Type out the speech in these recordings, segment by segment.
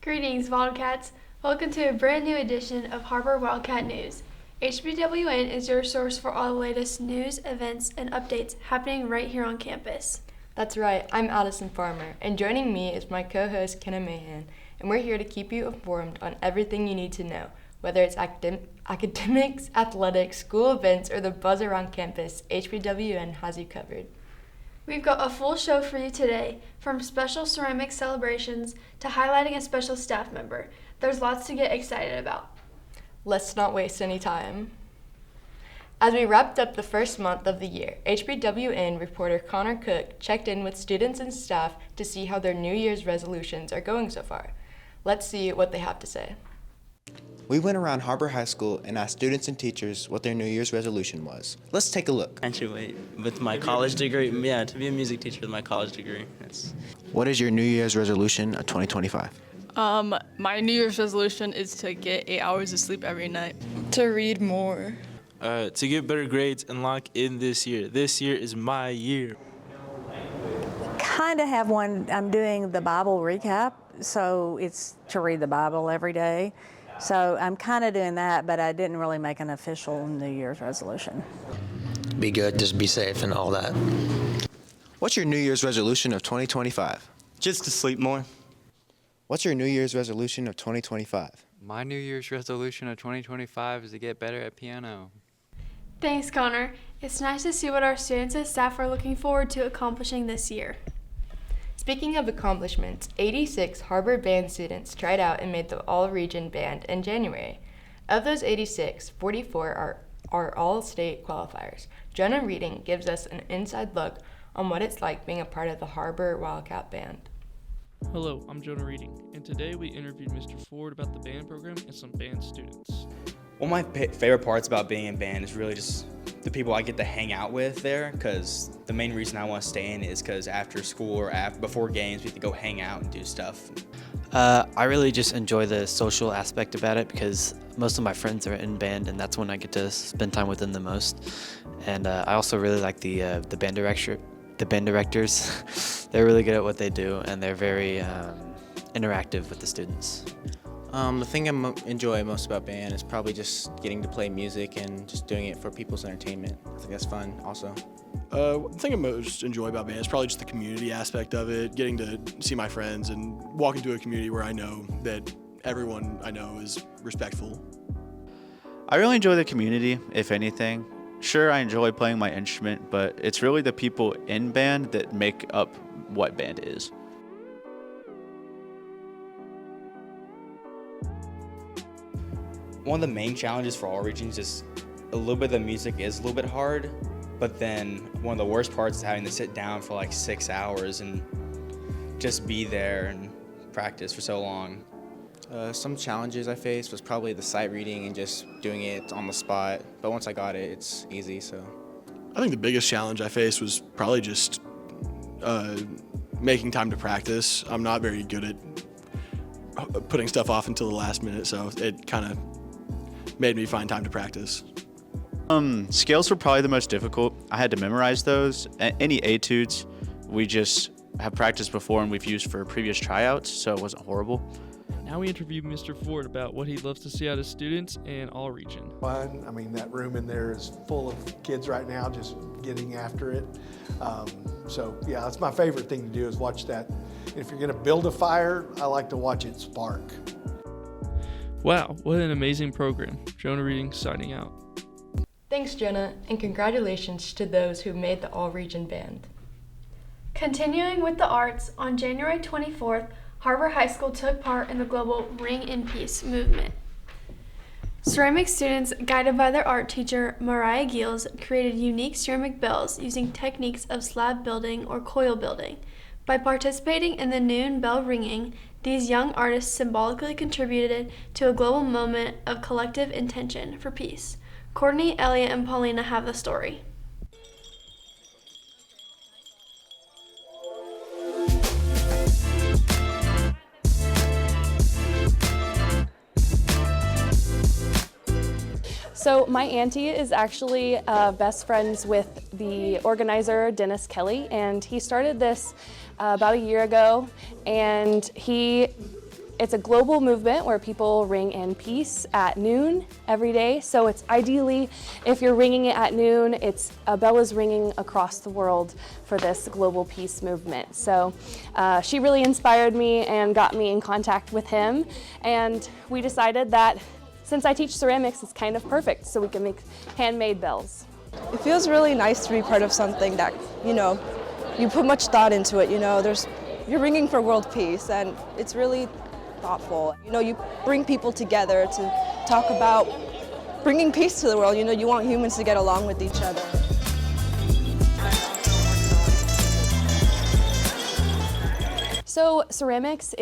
Greetings, Wildcats. Welcome to a brand new edition of Har-Ber Wildcat News. HBWN is your source for all the latest news, events, and updates happening right here on campus. That's right, I'm Addison Farmer, and joining me is my co-host Kenna Mahan, and we're here to keep you informed on everything you need to know, whether it's academics, athletics, school events, or the buzz around campus. HBWN has you covered. We've got a full show for you today, from special ceramic celebrations to highlighting a special staff member. There's lots to get excited about. Let's not waste any time. As we wrapped up the first month of the year, HBWN reporter Connor Cook checked in with students and staff to see how their New Year's resolutions are going so far. Let's see what they have to say. We went around Har-Ber High School and asked students and teachers what their New Year's resolution was. Let's take a look. Graduate with my college degree. Yeah, to be a music teacher with my college degree. What is your New Year's resolution of 2025? My New Year's resolution is to get 8 hours of sleep every night. To read more. To get better grades and lock in this year. This year is my year. Kind of have one. I'm doing the Bible recap, so it's to read the Bible every day. So I'm kind of doing that, but I didn't really make an official New Year's resolution. Be good, just be safe and all that. What's your New Year's resolution of 2025? Just to sleep more. What's your New Year's resolution of 2025? My New Year's resolution of 2025 is to get better at piano. Thanks, Connor. It's nice to see what our students and staff are looking forward to accomplishing this year. Speaking of accomplishments, 86 Har-Ber band students tried out and made the all-region band in January. Of those 86, 44 are all-state qualifiers. Jonah Reading gives us an inside look on what it's like being a part of the Har-Ber Wildcat Band. Hello, I'm Jonah Reading, and today we interviewed Mr. Ford about the band program and some band students. One of my favorite parts about being in band is really just the people I get to hang out with there, because the main reason I want to stay in is because after school or before games, we have to go hang out and do stuff. I really just enjoy the social aspect about it because most of my friends are in band, and that's when I get to spend time with them the most. And I also really like the band directors. They're really good at what they do, and they're very interactive with the students. The thing I enjoy most about band is probably just getting to play music and just doing it for people's entertainment. I think that's fun also. The thing I most enjoy about band is probably just the community aspect of it, getting to see my friends and walk into a community where I know that everyone I know is respectful. I really enjoy the community, if anything. Sure, I enjoy playing my instrument, but it's really the people in band that make up what band is. One of the main challenges for all regions is a little bit of the music is a little bit hard, but then one of the worst parts is having to sit down for like 6 hours and just be there and practice for so long. Some challenges I faced was probably the sight reading and just doing it on the spot, but once I got it, it's easy, so. I think the biggest challenge I faced was probably just making time to practice. I'm not very good at putting stuff off until the last minute, so it kind of made me find time to practice. Scales were probably the most difficult. I had to memorize those. Any etudes, we just have practiced before and we've used for previous tryouts, so it wasn't horrible. Now we interview Mr. Ford about what he'd love to see out of students and all region. Fun. I mean, that room in there is full of kids right now just getting after it. So yeah, that's my favorite thing to do is watch that. If you're gonna build a fire, I like to watch it spark. Wow, what an amazing program. Jonah Reading signing out. Thanks, Jonah, and congratulations to those who made the all-region band. Continuing with the arts, on January 24th, Har-Ber High School took part in the global Ring in Peace movement. Ceramic students, guided by their art teacher, Mariah Giles, created unique ceramic bells using techniques of slab building or coil building. By participating in the noon bell ringing, these young artists symbolically contributed to a global moment of collective intention for peace. Courtney, Elliot, and Paulina have the story. So my auntie is actually best friends with the organizer, Dennis Kelly, and he started this about a year ago, and he It's a global movement where people ring in peace at noon every day. So it's ideally, if you're ringing it at noon, a bell is ringing across the world for this global peace movement. So she really inspired me and got me in contact with him. And we decided that since I teach ceramics, it's kind of perfect, so we can make handmade bells. It feels really nice to be part of something that, you put much thought into it. You're ringing for world peace, and it's really thoughtful. You bring people together to talk about bringing peace to the world. You want humans to get along with each other. So ceramics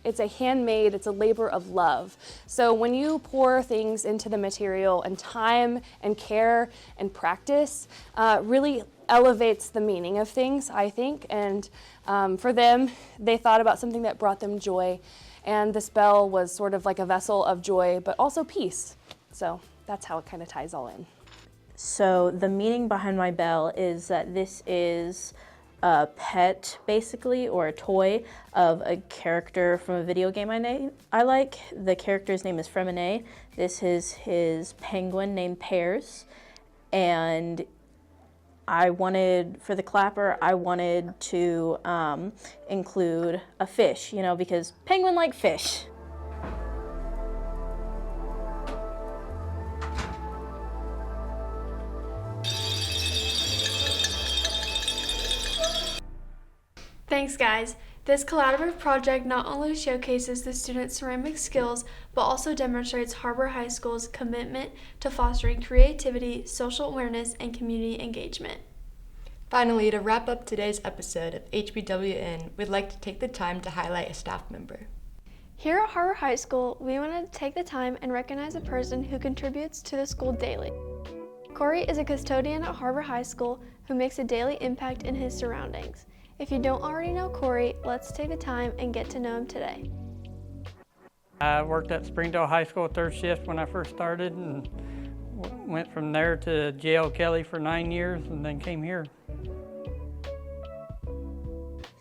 it's a handmade, it's a labor of love. So when you pour things into the material and time and care and practice, really elevates the meaning of things, I think. And for them, they thought about something that brought them joy. And this bell was sort of like a vessel of joy, but also peace. So that's how it kind of ties all in. So the meaning behind my bell is that this is a pet, basically, or a toy of a character from a video game I like. The character's name is Fremine. This is his penguin named Pears. And for the clapper, I wanted to include a fish, because penguin like fish. Thanks, guys. This collaborative project not only showcases the students' ceramic skills, but also demonstrates Har-Ber High School's commitment to fostering creativity, social awareness, and community engagement. Finally, to wrap up today's episode of HBWN, we'd like to take the time to highlight a staff member. Here at Har-Ber High School, we wanted to take the time and recognize a person who contributes to the school daily. Corey is a custodian at Har-Ber High School who makes a daily impact in his surroundings. If you don't already know Corey, let's take the time and get to know him today. I worked at Springdale High School third shift when I first started, and went from there to J.L. Kelly for 9 years and then came here.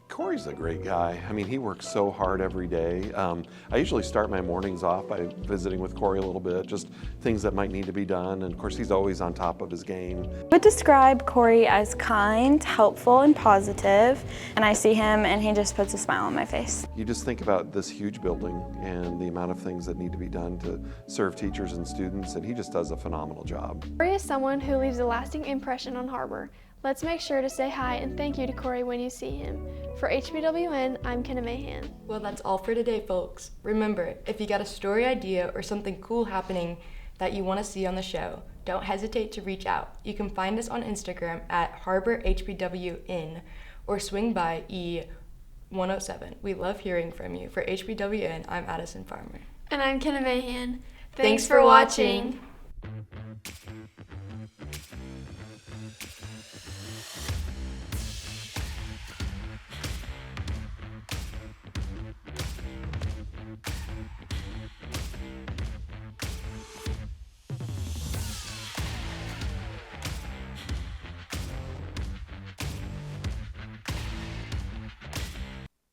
Corey's a great guy. I mean, he works so hard every day. I usually start my mornings off by visiting with Corey a little bit, just things that might need to be done. And of course, he's always on top of his game. I would describe Corey as kind, helpful, and positive. And I see him and he just puts a smile on my face. You just think about this huge building and the amount of things that need to be done to serve teachers and students, and he just does a phenomenal job. Corey is someone who leaves a lasting impression on Har-Ber. Let's make sure to say hi and thank you to Corey when you see him. For HBWN, I'm Kenna Mahan. Well, that's all for today, folks. Remember, if you got a story idea or something cool happening that you want to see on the show, don't hesitate to reach out. You can find us on Instagram at Har-Ber HBWN or swing by E107. We love hearing from you. For HBWN, I'm Addison Farmer. And I'm Kenna Mahan. Thanks for watching.